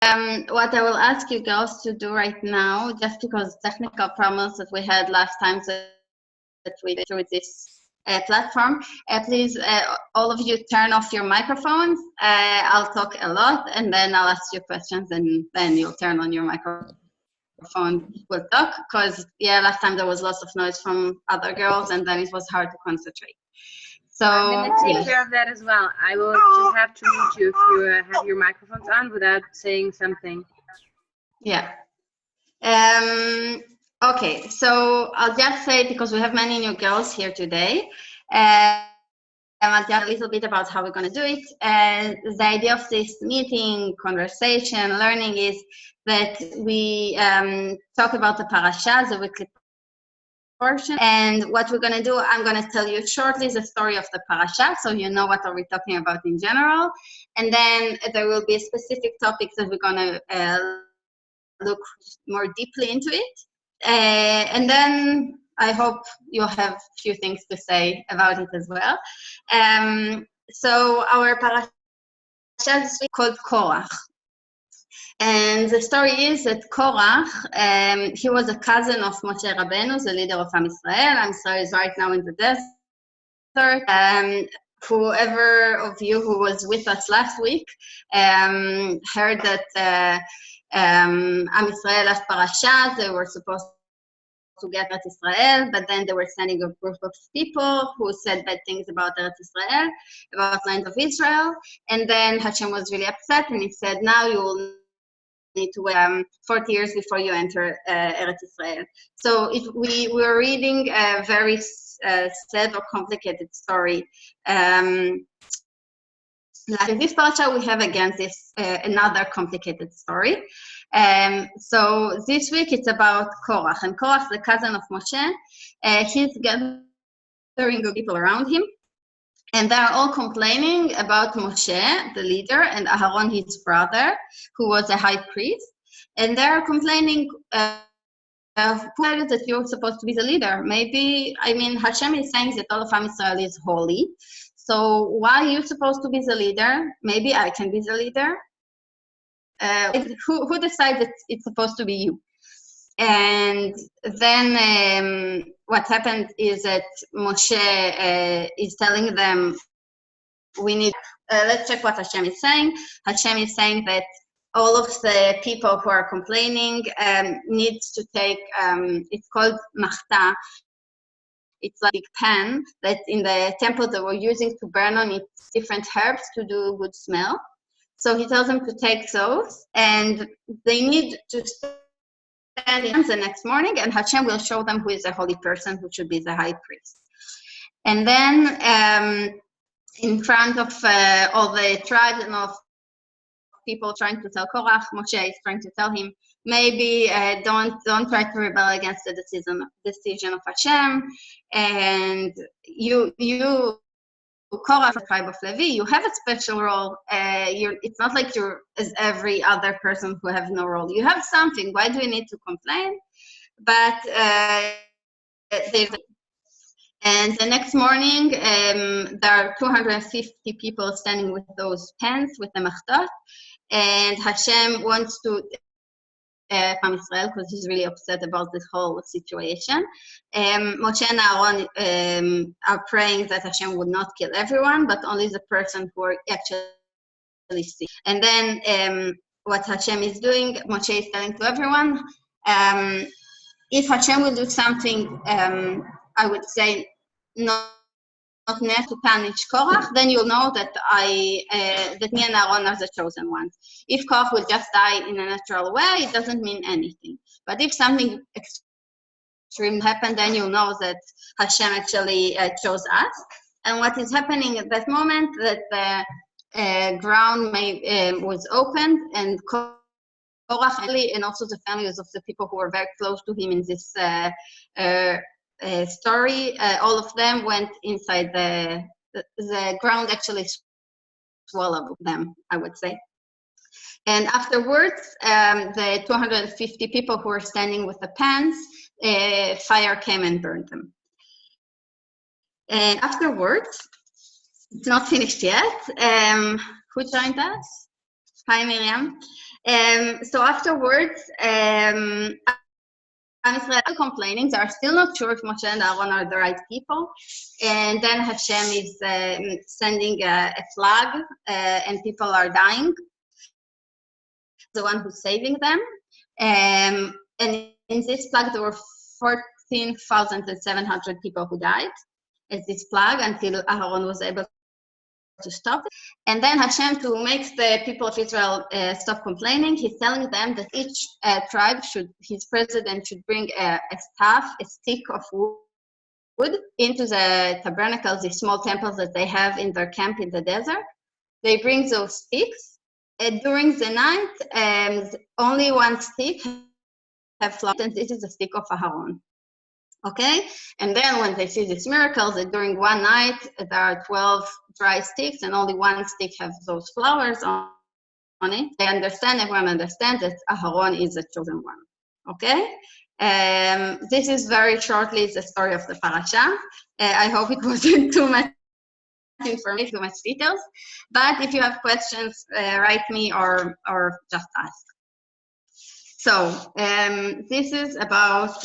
what I will ask you girls to do right now, just because technical problems that we had last time that we did through this platform, please, all of you turn off your microphones. I'll talk a lot, and then I'll ask you questions, and then you'll turn on your microphone. We'll talk, because yeah, last time there was lots of noise from other girls, and then it was hard to concentrate. So I'm going to take care of that as well. I will just have to mute you if you have your microphones on without saying something. Yeah. Okay, so I'll just say, because we have many new girls here today, I'll tell a little bit about how we're going to do it. The idea of this meeting, conversation, learning is that we talk about the Parsha, the weekly portion, and what we're going to do, I'm going to tell you shortly the story of the Parsha, so you know what are we talking about in general, and then there will be specific topics that we're going to look more deeply into it, and then I hope you'll have a few things to say about it as well. So our Parsha this week called Korach. And the story is that Korach, he was a cousin of Moshe Rabbeinu, the leader of Am Yisrael. Am Yisrael is right now in the desert. Whoever of you who was with us last week heard that Am Yisrael left Parasha. They were supposed to get Eretz Israel, but then they were sending a group of people who said bad things about Eretz Israel, about land of Israel, and then Hashem was really upset, and he said, now you will need to wait 40 years before you enter Eretz Israel. So we were reading a very sad or complicated story. Like in this parsha, we have again this another complicated story. So this week it's about Korach, and Korach, the cousin of Moshe, he's gathering the people around him, and they are all complaining about Moshe, the leader, and Aharon, his brother, who was a high priest. And they are complaining, who said that you're supposed to be the leader? Maybe, I mean, Hashem is saying that all of Am Yisrael is holy. So why are you supposed to be the leader? Maybe I can be the leader. Who decides that it's supposed to be you? And then what happened is that Moshe is telling them, we need, let's check what Hashem is saying. Hashem is saying that all of the people who are complaining needs to take, it's called machta. It's like a pan that in the temple they were using to burn on it different herbs to do good smell. So he tells them to take those, and they need to stand in the next morning, and Hashem will show them who is a holy person, who should be the high priest. And then in front of all the tribes and of people trying to tell Korach, Moshe is trying to tell him, maybe don't try to rebel against the decision of Hashem, and you Korach, the tribe of Levi, you have a special role. It's not like you're as every other person who have no role. You have something. Why do you need to complain? But and the next morning, there are 250 people standing with those pens, with the machtot, and Hashem wants to Am Yisrael, because he's really upset about this whole situation. Moshe and Aaron are praying that Hashem would not kill everyone, but only the person who are actually sick. And then what Hashem is doing, Moshe is telling to everyone, if Hashem will do something, I would say not necessary to punish Korach, then you'll know that that me and Aaron are the chosen ones. If Korach will just die in a natural way, it doesn't mean anything. But if something extreme happened, then you'll know that Hashem actually chose us. And what is happening at that moment, that the ground was opened, and Korach and also the families of the people who were very close to him in this story, all of them went inside the ground, actually swallowed them, I would say. And afterwards, the 250 people who were standing with the pans, fire came and burned them. And afterwards, it's not finished yet. Who joined us? Hi, Miriam. So afterwards, Israel are complaining. They are still not sure if Moshe and Aaron are the right people. And then Hashem is sending a flag, and people are dying. The one who's saving them. And in this plague, there were 14,700 people who died as this plague until Aaron was able to stop it. And then Hashem, to make the people of Israel stop complaining, he's telling them that each tribe his president should bring a staff, a stick of wood into the tabernacles, these small temples that they have in their camp in the desert. They bring those sticks. During the night, only one stick have flowers, and this is the stick of Aaron. Okay, and then when they see these miracles, that during one night there are 12 dry sticks and only one stick has those flowers on it, everyone understands that Aaron is the chosen one. Okay, this is very shortly the story of the Parsha. I hope it wasn't too much information, too much details, but if you have questions, write me or just ask. So this is about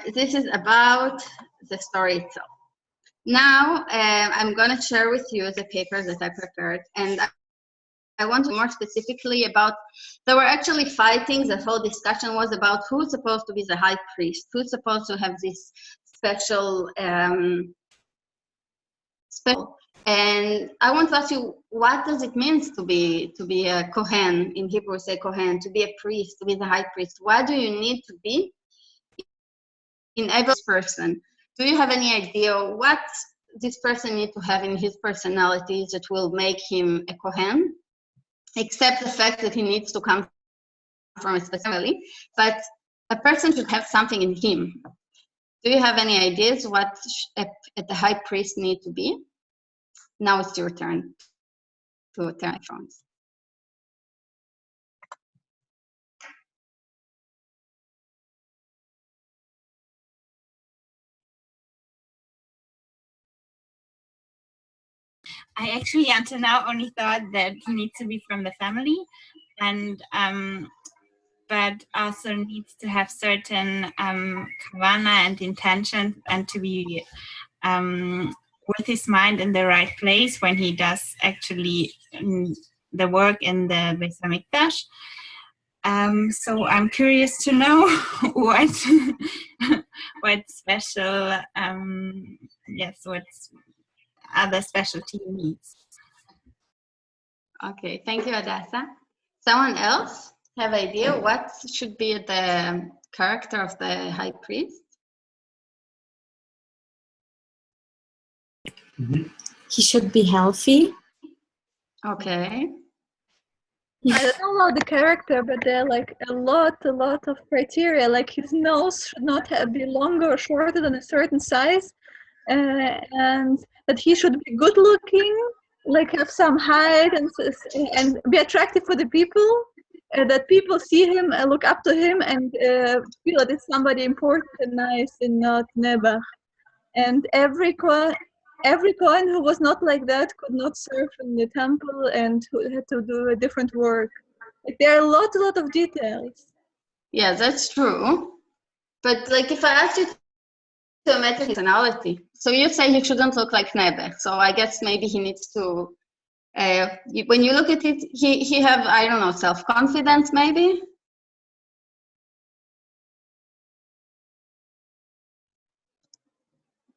this is about the story itself. Now I'm going to share with you the paper that I prepared, and I want to more specifically about, there were actually fighting. The whole discussion was about who's supposed to be the high priest, who's supposed to have this special and I want to ask you, what does it mean to be a Kohen? In Hebrew we say Kohen, to be a priest, to be the high priest. What do you need to be in every person? Do you have any idea what this person needs to have in his personality that will make him a Kohen? Except the fact that he needs to come from a specific family, but a person should have something in him. Do you have any ideas what the high priest need to be? Now it's your turn to turn your phones. I actually until now only thought that he needs to be from the family, and but also needs to have certain kavana and intention, and to be with his mind in the right place when he does actually the work in the Beis Hamikdash. So I'm curious to know what special what other specialty he needs. Okay, thank you, Adasa. Someone else have idea what should be the character of the high priest? He should be healthy. Okay. I don't know about the character, but there are like a lot of criteria. Like his nose should not be longer or shorter than a certain size, and that he should be good looking, like have some height and be attractive for the people. That people see him, look up to him, and feel that it's somebody important and nice and not Nebach. And every Kohen who was not like that could not serve in the temple and who had to do a different work. Like, there are a lot of details. Yeah, that's true. But like if I ask you to imagine his personality, so you say he shouldn't look like Nebach. So I guess maybe he needs to, when you look at it, he have, I don't know, self-confidence maybe?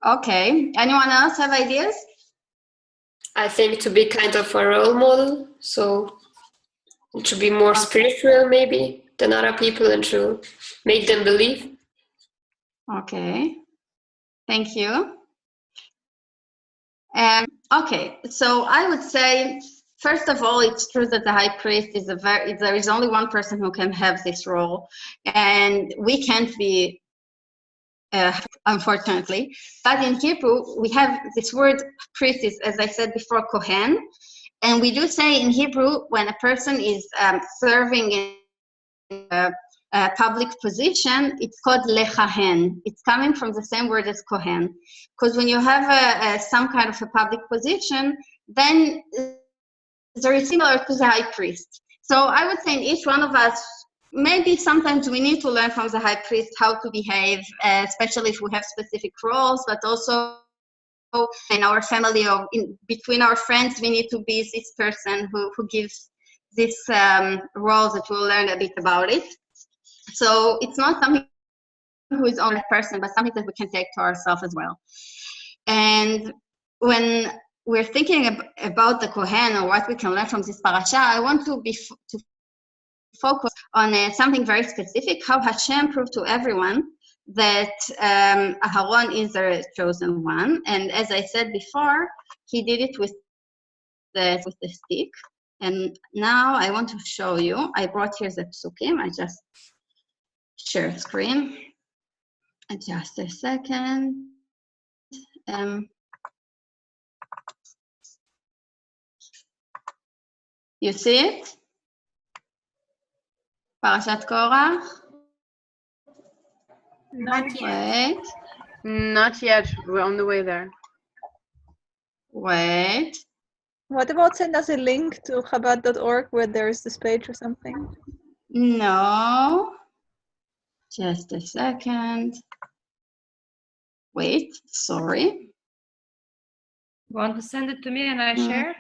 Okay, anyone else have ideas? I think to be kind of a role model, so to be more spiritual maybe than other people and to make them believe. Okay, thank you. Okay, so I would say, first of all, it's true that the high priest is there is only one person who can have this role, and we can't be, unfortunately. But in Hebrew, we have this word priest is, as I said before, Kohen, and we do say in Hebrew when a person is serving in a public position, it's called lechahen. It's coming from the same word as Kohen, because when you have some kind of a public position, then there is similar to the high priest. So I would say in each one of us, maybe sometimes we need to learn from the high priest how to behave, especially if we have specific roles, but also in our family or between our friends, we need to be this person who gives this role that we'll learn a bit about it. So it's not something who is only a person, but something that we can take to ourselves as well. And when we're thinking about the Kohen or what we can learn from this parasha, I want to focus on something very specific, how Hashem proved to everyone that Aharon is the chosen one. And as I said before, he did it with the stick. And now I want to show you, I brought here the psukim, I just share screen. Just a second. You see it? Parashat Korach? Not yet. Wait, Not yet. We're on the way there. wait. What about send us a link to Chabad.org where there is this page or something? No. Just a second. Wait, sorry. Want to send it to me and I share?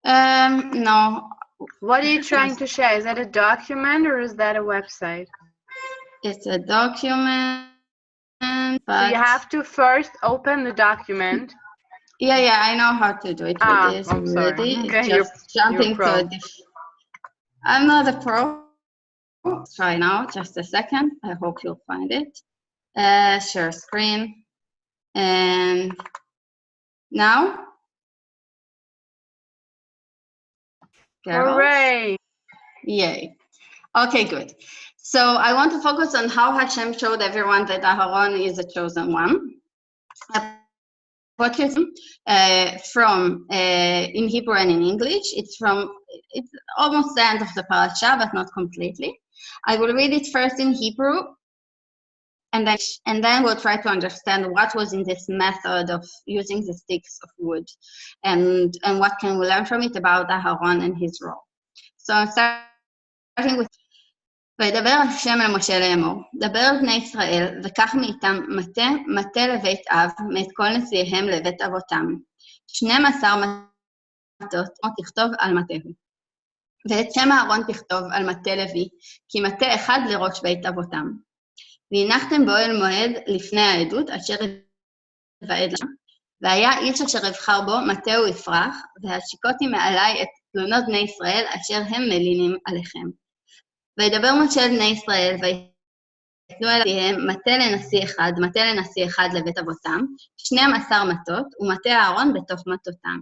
No. What are you trying to share? Is that a document or is that a website? It's a document, but So you have to first open the document. yeah, I know how to do it. Ah, It is I'm sorry. ready. Okay, It's you're just jumping pro. to a I'm not a pro. Let's try now, just a second. I hope you'll find it. Share screen. And now? Girls? Hooray! Yay. Okay, good. So I want to focus on how Hashem showed everyone that Aharon is a chosen one. What you from in Hebrew and in English, it's almost the end of the parasha, but not completely. I will read it first in Hebrew, and then we'll try to understand what was in this method of using the sticks of wood, and what can we learn from it about Aharon and his role. So I'm starting with וידבר השם אל משה לאמור, דבר אל בני ישראל, וקח מאיתם מטה לבית אב, מאת כל נשיאיהם לבית אבותם. 12 מטות תכתוב על מטהו. ואת שם אהרון תכתוב על מטה לוי, כי מטה אחד לראש בית אבותם. והנחתם באוהל מועד לפני העדות, אשר יבעד לה, והיה איש אשר אבחר בו, מטהו יפרח, והשיקותי מעלי את תלונות בני ישראל, אשר הם מלינים עליכם. וידבר משה אל בני ישראל, ויתנו אליהם מטה לנשיא אחד לבית אבותם, 12 מטות, ומטה אהרון בתוך מטותם.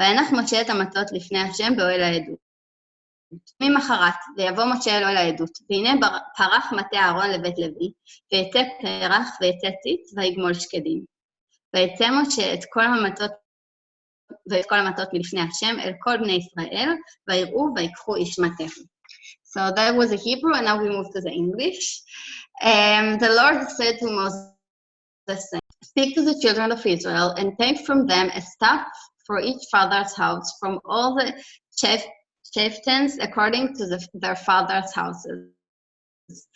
וינח משה את המטות לפני השם באוהל העדות. ממחרת, ויבוא משה אל אוהל העדות, והנה פרח מטה אהרון לבית לוי, ויצא פרח ויצא ציץ, ויגמול שקדים. ויצא משה את כל המטות מלפני השם אל כל בני ישראל, ויראו ויקחו איש מטהו. So that was the Hebrew, and now we move to the English. The Lord said to Moses, speak to the children of Israel and take from them a staff for each father's house from all the chieftains according to their father's houses,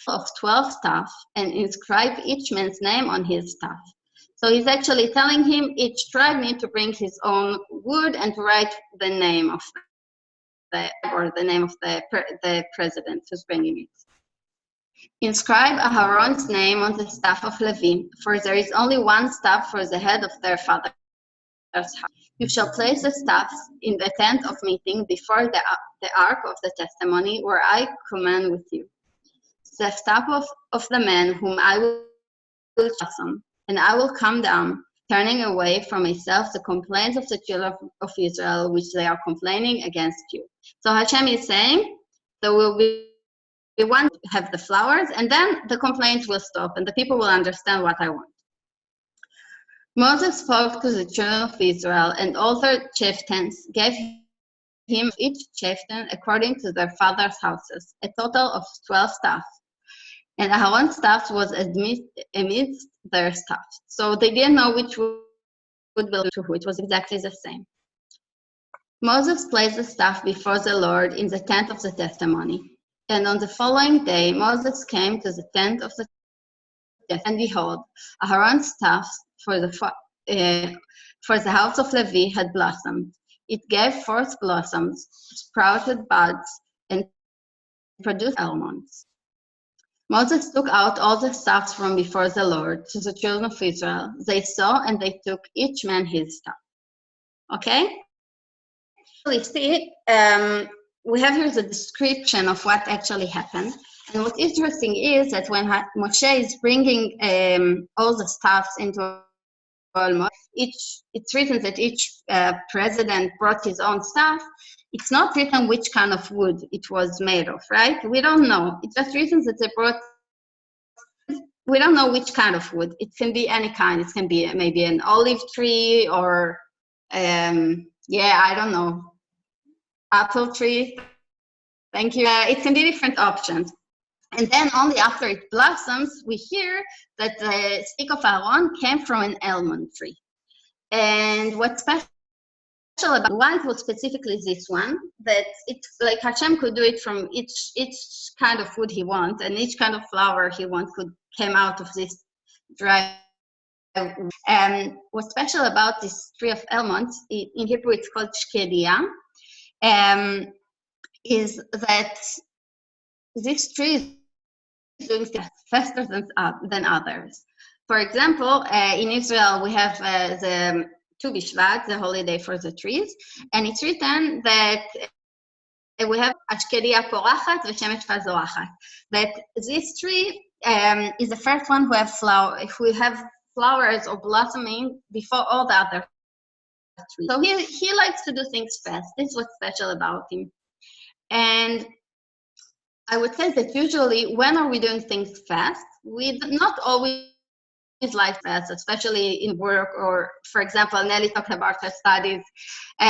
of 12 staff, and inscribe each man's name on his staff. So he's actually telling him each tribe needs to bring his own wood and to write the name of the name of the president who's bringing it. Inscribe Aharon's name on the staff of Levi, for there is only one staff for the head of their father's house. You shall place the staffs in the tent of meeting before the ark of the testimony, where I command with you. The staff of the man whom I will choose, and I will come down, turning away from myself the complaints of the children of Israel, which they are complaining against you. So Hashem is saying, there will be one to have the flowers, and then the complaints will stop, and the people will understand what I want. Moses spoke to the children of Israel, and all their chieftains gave him each chieftain according to their father's houses, a total of 12 staff. And Aharon's staff was amidst their staff. So they didn't know which belong to who. It was exactly the same. Moses placed the staff before the Lord in the tent of the testimony. And on the following day, Moses came to the tent of the testimony, and behold, Aaron's staff for the house of Levi had blossomed. It gave forth blossoms, sprouted buds, and produced almonds. Moses took out all the staffs from before the Lord to the children of Israel. They saw and they took each man his staff. Okay? We see, we have here the description of what actually happened. And what's interesting is that when Moshe is bringing all the staffs into LILMOD, it's written that each president brought his own staff. It's not written which kind of wood it was made of, right? We don't know. It's just written that they brought. We don't know which kind of wood. It can be any kind. It can be maybe an olive tree or, I don't know, apple tree. Thank you. It can be different options. And then only after it blossoms, we hear that the stick of Aaron came from an almond tree. And what's special about why it was specifically this one, that it's like Hashem could do it from each kind of wood he wants, and each kind of flower he wants could came out of this dry. And what's special about this tree of almonds, in Hebrew it's called shkedia, is that this tree is doing faster than others. For example, in Israel we have the Tu B'Shvat, the holiday for the trees, and it's written that we have Ashkedia porachat v'shemesh fazoachat. That this tree is the first one who have flower. If we have flowers or blossoming before all the other trees, so he likes to do things fast. This is what's special about him. And I would say that usually, when are we doing things fast? We not always like fast, especially in work, or for example, Nelly talked about her studies.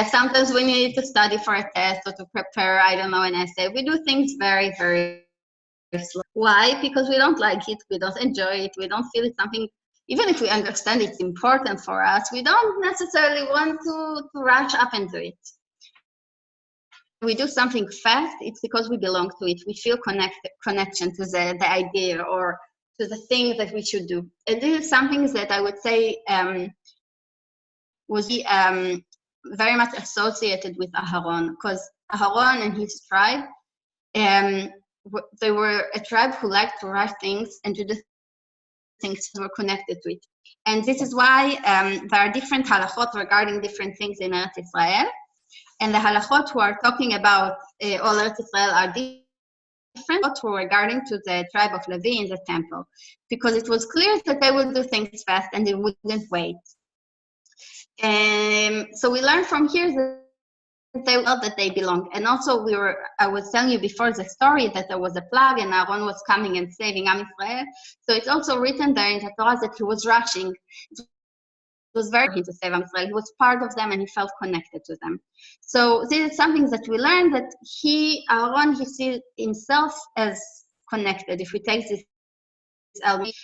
Sometimes we need to study for a test or to prepare, I don't know, an essay. We do things very, very slow. Why? Because we don't like it, we don't enjoy it, we don't feel it's something, even if we understand it's important for us, we don't necessarily want to rush up and do it. We do something fast, it's because we belong to it. We feel connection to the idea or to the thing that we should do. And this is something that I would say was very much associated with Aharon, because Aharon and his tribe, they were a tribe who liked to rush things and to do things that were connected to it. And this is why there are different halachot regarding different things in Eretz Israel. And the halachot who are talking about all Eretz Israel are different regarding to the tribe of Levi in the temple, because it was clear that they would do things fast and they wouldn't wait. So we learn from here that they felt that they belong. And also I was telling you before the story that there was a plague and Aaron was coming and saving Am Yisrael. So it's also written there in the Torah that he was rushing. It was very hard to save Am Yisrael. He was part of them and he felt connected to them. So this is something that we learned, that Aaron, he sees himself as connected. If we take this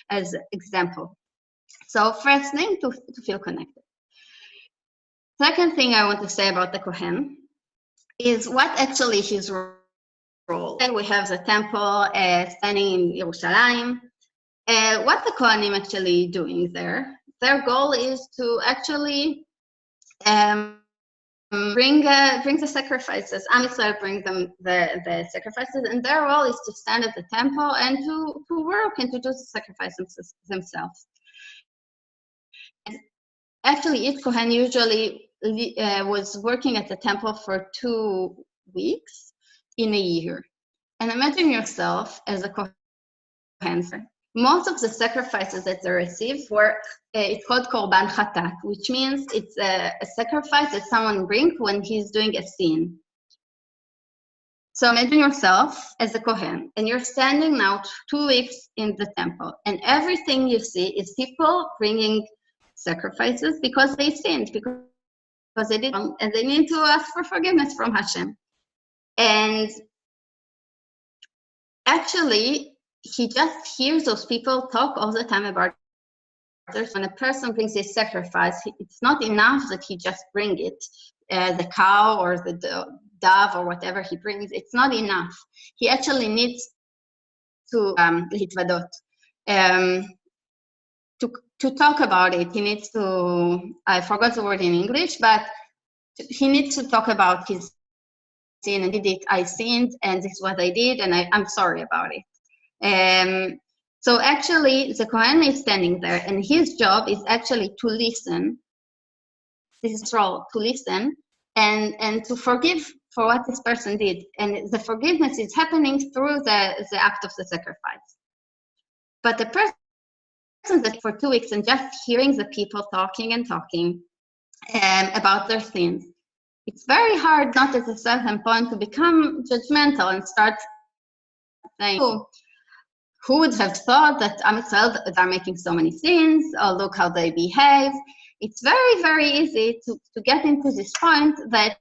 as example. So first thing, to feel connected. Second thing I want to say about the Kohen is what actually his role. We have the temple standing in Yerushalayim. What the Kohanim actually doing there? Their goal is to actually bring the sacrifices. Am Yisrael brings them the sacrifices, and their role is to stand at the temple and to work and to do the sacrifices themselves. And actually, each Kohen usually was working at the temple for 2 weeks in a year. And imagine yourself as a Kohen. Most of the sacrifices that they received were, it's called Korban Chatat, which means it's a sacrifice that someone brings when he's doing a sin. So imagine yourself as a Kohen, and you're standing now 2 weeks in the temple, and everything you see is people bringing sacrifices because they sinned, because they did wrong, and they need to ask for forgiveness from Hashem. And actually, he just hears those people talk all the time about when a person brings a sacrifice, it's not enough that he just bring it, the cow or the dove or whatever he brings. It's not enough. He actually needs to להתוודות, to talk about it. He needs to, I forgot the word in English, but he needs to talk about his sin and did it. I sinned and this is what I did and I'm sorry about it. So actually the Kohen is standing there and his job is actually to listen. This is his role, to listen and to forgive for what this person did. And the forgiveness is happening through the act of the sacrifice. But the person that for 2 weeks and just hearing the people talking and talking about their sins, it's very hard not at a certain point to become judgmental and start saying, oh, who would have thought that Israel are making so many sins, or look how they behave. It's very, very easy to get into this point that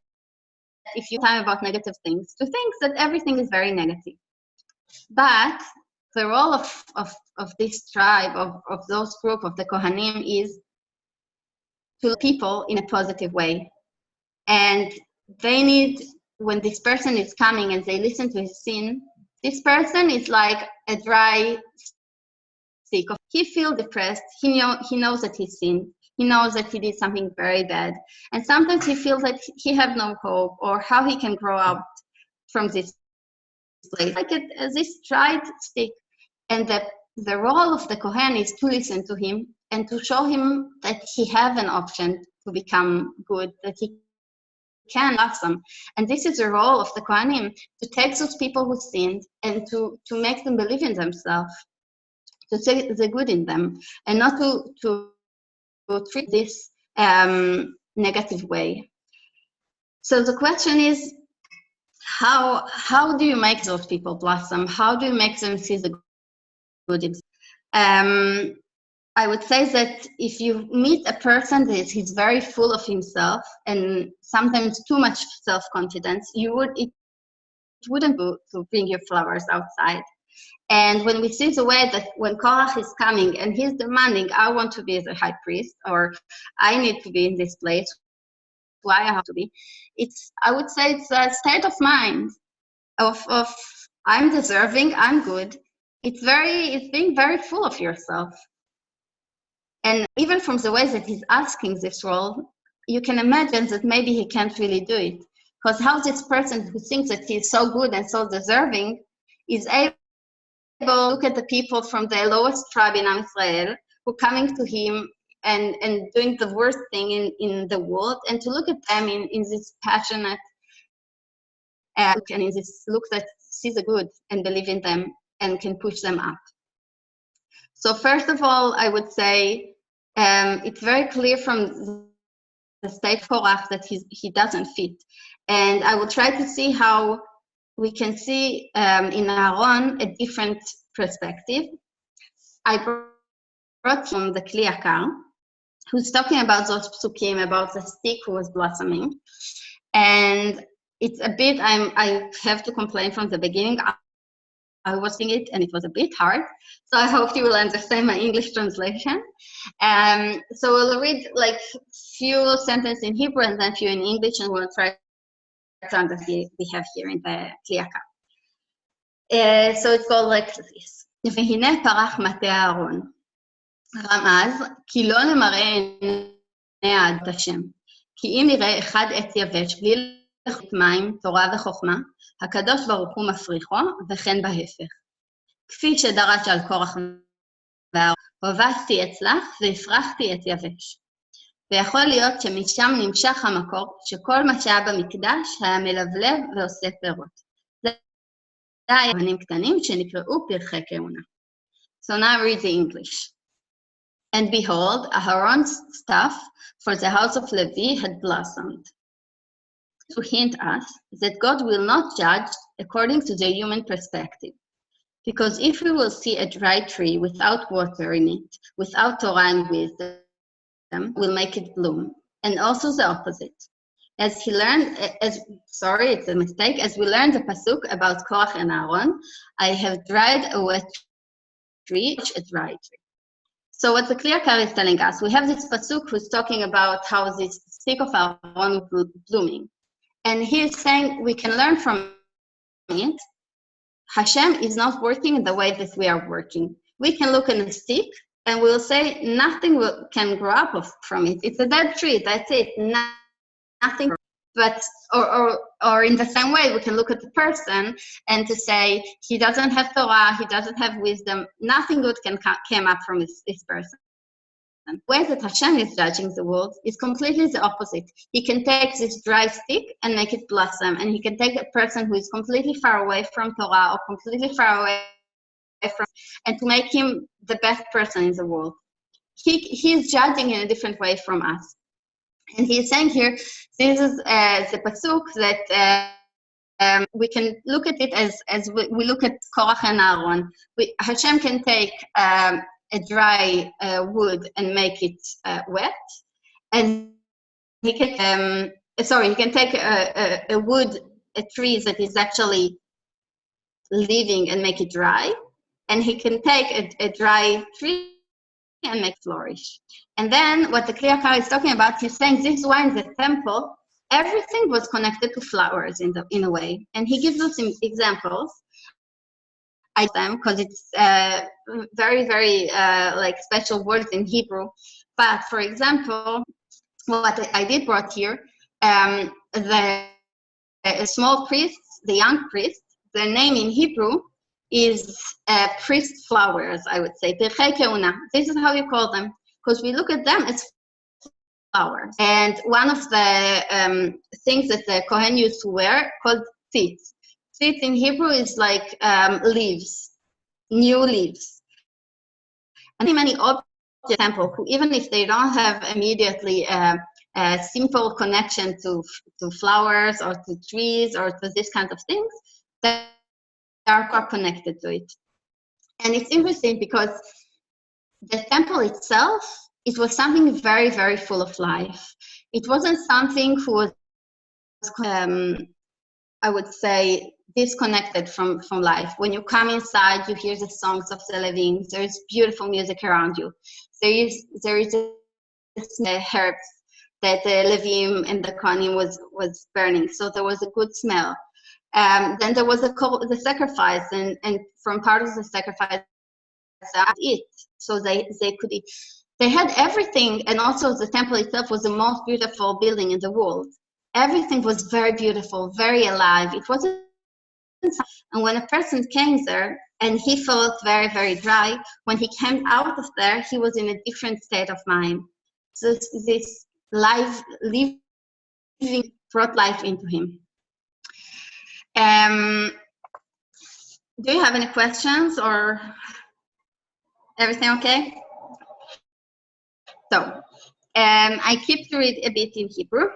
if you time about negative things, to think that everything is very negative. But the role of this tribe, of those group, of the Kohanim, is to look at people in a positive way. And they need, when this person is coming and they listen to his sin, this person is like a dry stick. He feels depressed. He knows that he sinned. He knows that he did something very bad. And sometimes he feels that he has no hope or how he can grow out from this place. Like this dried stick. And the role of the Kohen is to listen to him and to show him that he has an option to become good, that he can blossom. And this is the role of the Kohanim, to take those people who sinned and to make them believe in themselves, to see the good in them, and not to treat this negative way. So the question is, how do you make those people blossom? How do you make them see the good in them? I would say that if you meet a person that he's very full of himself and sometimes too much self-confidence, it wouldn't do to bring your flowers outside. And when we see the way that when Korach is coming and he's demanding, I want to be the high priest, or I need to be in this place, why I have to be, I would say it's a state of mind of I'm deserving, I'm good. It's being very full of yourself. And even from the way that he's asking this role, you can imagine that maybe he can't really do it. Because how this person who thinks that he's so good and so deserving is able to look at the people from the lowest tribe in Israel who are coming to him and doing the worst thing in the world, and to look at them in this passionate look and in this look that sees the good and believe in them and can push them up. So first of all, I would say it's very clear from the state Korach that he doesn't fit. And I will try to see how we can see in Aaron a different perspective. I brought from the Kli Yakar, who's talking about those psukim, about the stick who was blossoming. And it's a bit, I have to complain from the beginning. I was seeing it and it was a bit hard. So I hope you will understand my English translation. So we'll read like few sentences in Hebrew and then few in English, and we'll try to understand we have here in the Kli Yakar. So it's called like this. והנה פרח מטה אהרון. רמז, כי לא למראה עיני עד השם. כי אם נראה אחד עץ יבש בלי לחוט מים, תורה וחוכמה, הקדוש ברוך הוא מפריחו, וכן בהפך. כפי שדרש על קורח ואהרון, הובסתי עץ לך והפרחתי עץ יבש. ויכול להיות שמשם נמשך המקור, שכל מה שהיה במקדש היה מלבלב ועושה פירות. זה היה יבנים קטנים שנקראו פרחי כהונה. So now read the English. And behold, Aaron's staff for the house of Levi had blossomed, to hint us that God will not judge according to the human perspective. Because if we will see a dry tree without water in it, without Torah and wisdom, we'll make it bloom. And also the opposite. As we learned the pasuk about Korach and Aaron, I have dried a wet tree, a dry tree. So what the clear Kari is telling us, we have this pasuk who's talking about how this stick of Aaron was blooming. And he's saying we can learn from it. Hashem is not working in the way that we are working. We can look at a stick and we'll say nothing can grow up from it. It's a dead tree, that's it. Nothing. But or in the same way, we can look at the person and to say he doesn't have Torah, he doesn't have wisdom. Nothing good can come up from this person. The way that Hashem is judging the world is completely the opposite. He can take this dry stick and make it blossom, and he can take a person who is completely far away from Torah or completely far away from, and to make him the best person in the world. He is judging in a different way from us. And he is saying here, this is the pasuk that we can look at it as we look at Korach and Aaron. Hashem can take a dry wood and make it wet, and he can he can take a tree that is actually living and make it dry, and he can take a dry tree and make it flourish. And then what the Kriya Kara is talking about, he's saying this is why in the temple everything was connected to flowers in a way, and he gives us some examples. I them because it's very, very like special words in Hebrew. But for example, what I did brought here, the small priests, the young priests, their name in Hebrew is priest flowers, I would say. Pirchei Keuna. This is how you call them, because we look at them as flowers. And one of the things that the Kohen used to wear called tzitz. Tzitz in Hebrew is like leaves, new leaves. And many objects in the temple, who even if they don't have immediately a simple connection to flowers or to trees or to this kind of things, they are quite connected to it. And it's interesting because the temple itself, it was something very, very full of life. It wasn't something who was, I would say, disconnected from life. When you come inside, you hear the songs of the Levim. There is beautiful music around you. There is the herbs that the Levim and the Kohanim was burning. So there was a good smell. Then there was the sacrifice, and from part of the sacrifice, they eat. So they could eat. They had everything, and also the temple itself was the most beautiful building in the world. Everything was very beautiful, very alive. It wasn't. And when a person came there and he felt very, very dry, when he came out of there, he was in a different state of mind. So this life living brought life into him. Do you have any questions or everything okay? So I keep to read a bit in Hebrew.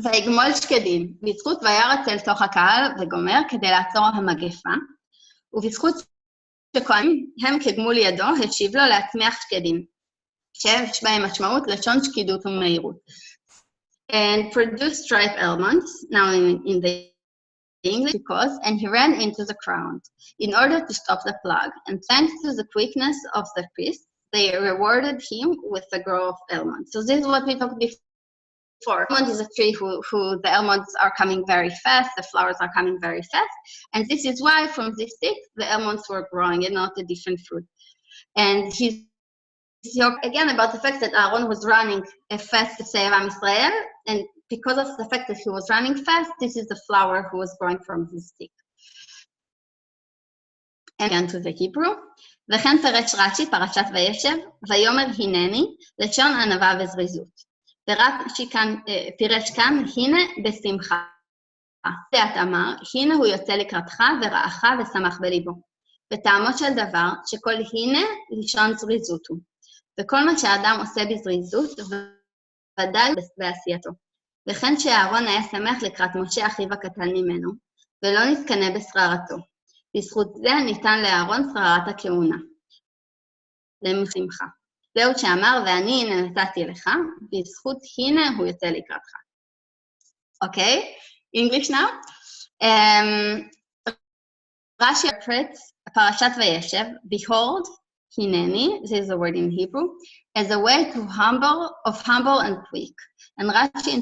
ויגמול שקדים, בזכות וירץ אל תוך הקהל וגומר כדי לעצור המגפה, ובזכות שכהנים הם כגמול ידו, השיב לו להצמיח שקדים, שיש בהם משמעות לשון שקידות ומהירות. And produced ripe almonds, now in the English, because, and he ran into the crowd in order to stop the plague. And thanks to the quickness of the priest, they rewarded him with the growth of almonds. So this is what we talked before. Almond is a tree who the almonds are coming very fast, the flowers are coming very fast, and this is why from this stick the almonds were growing and not a different fruit. And he's again about the fact that Aaron was running fast to save Am Israel, and because of the fact that he was running fast, this is the flower who was growing from his stick. And again to the Hebrew. וכן פירש רש"י פרשת וישב, ויאמר הנני, לשון ענווה וזריזות. פירש כאן, הנה בשמחה. דעת אמר, הנה הוא יוצא לקראתך ורעך ושמח בליבו. וטעמו של דבר, שכל הנה לשון זריזות הוא. וכל מה שהאדם עושה בזריזות, ודאי בעשייתו. וכן שאהרון היה שמח לקראת משה אחיו הקטן ממנו, ולא נתקנא בשררתו. בזכות זה ניתן לאהרון שררת הכהונה. לשמחה. זהו שאמר, ואני הנה נתתי לך, בזכות הנה הוא יוצא לקראתך. אוקיי? English now. רש"י interprets פרשת וישב, behold, hineni, this is the word in Hebrew, as a way to humble and quick. And Rashi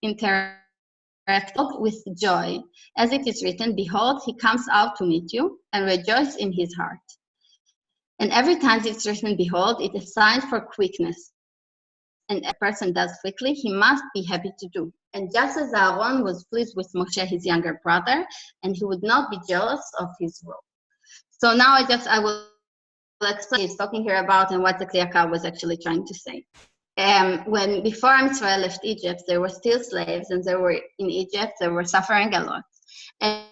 interacted with joy, as it is written, behold, he comes out to meet you and rejoice in his heart. And every time it's written, behold, it is a sign for quickness. And a person does quickly, he must be happy to do. And just as Aaron was pleased with Moshe, his younger brother, and he would not be jealous of his role. So now I will explain he's talking here about and what the Kliyaka was actually trying to say. When before Israel left Egypt, there were still slaves, and they were in Egypt, they were suffering a lot. And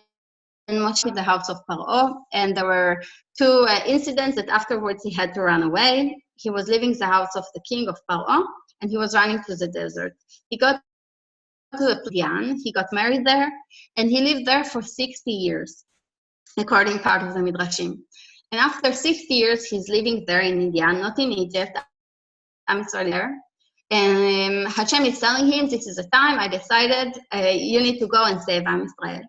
Moshe in the house of Paro, and there were two incidents that afterwards he had to run away. He was leaving the house of the king of Paro, and he was running to the desert. He got to Midian, he got married there, and he lived there for 60 years, according to part of the Midrashim. And after 60 years, he's living there in Midian, not in Egypt. I'm sorry there. And Hashem is telling him, this is the time I decided you need to go and save Am Israel.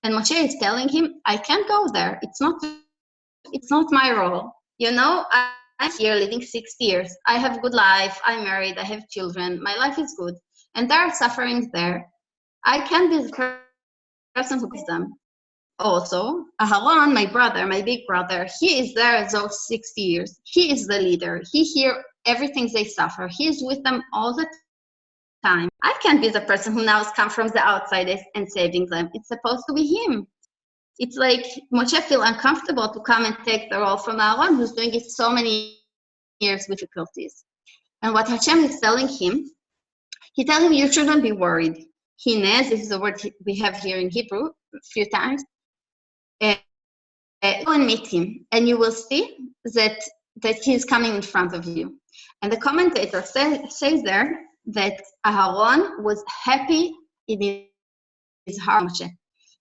And Moshe is telling him, I can't go there. It's not my role. You know, I'm here living 60 years. I have good life. I'm married. I have children. My life is good. And there are sufferings there. I can't be the person who gives them. Also, Aharon, my brother, my big brother, he is there those 60 years. He is the leader. He hears everything they suffer. He is with them all the time. I can't be the person who now has come from the outside and saving them. It's supposed to be him. It's like Moshe feels uncomfortable to come and take the role from Aaron, who's doing it so many years with difficulties. And what Hashem is telling him, he tells him, you shouldn't be worried. Hinez, this is the word we have here in Hebrew a few times. Go and meet him, and you will see that he's coming in front of you. And the commentator says there that Aharon was happy in his heart. Moshe.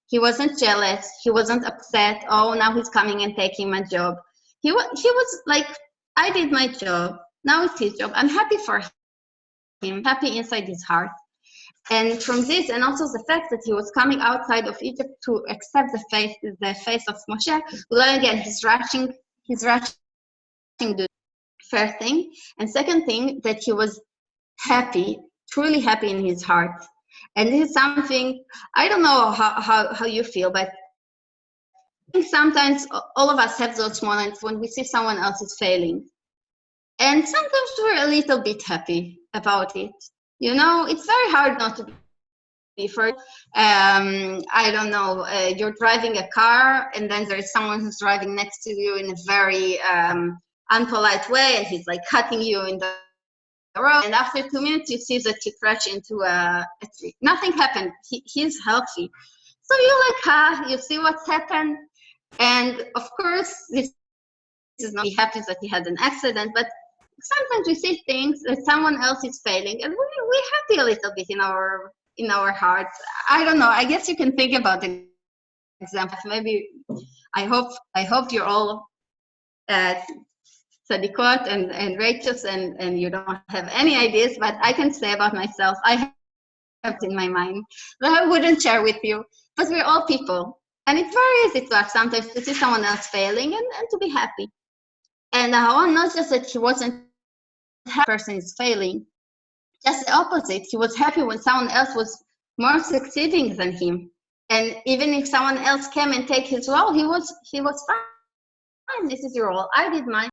He wasn't jealous. He wasn't upset. Oh, now he's coming and taking my job. He was like, I did my job. Now it's his job. I'm happy for him. Happy inside his heart. And from this, and also the fact that he was coming outside of Egypt to accept the face of Moshe, learn again, he's rushing the first thing. And second thing, that he was happy, truly happy in his heart. And this is something, I don't know how you feel, but I think sometimes all of us have those moments when we see someone else is failing. And sometimes we're a little bit happy about it. You know, it's very hard not to be for, I don't know, you're driving a car and then there's someone who's driving next to you in a very unpolite way, and he's like cutting you in the road. And after 2 minutes, you see that he crashed into a tree. Nothing happened. He's healthy. So you're like, you see what's happened. And of course, this is not be happy that he had an accident, but sometimes we see things that someone else is failing, and we're happy a little bit in our hearts. I don't know. I guess you can think about the example. Maybe I hope you're all tzadikot and righteous, and you don't have any ideas. But I can say about myself, I have it in my mind that I wouldn't share with you. But we're all people, and it's very easy to us sometimes to see someone else failing and to be happy. And Aharon, not just that he wasn't happy person is failing, just the opposite. He was happy when someone else was more succeeding than him. And even if someone else came and take his role, he was fine. This is your role. I did mine.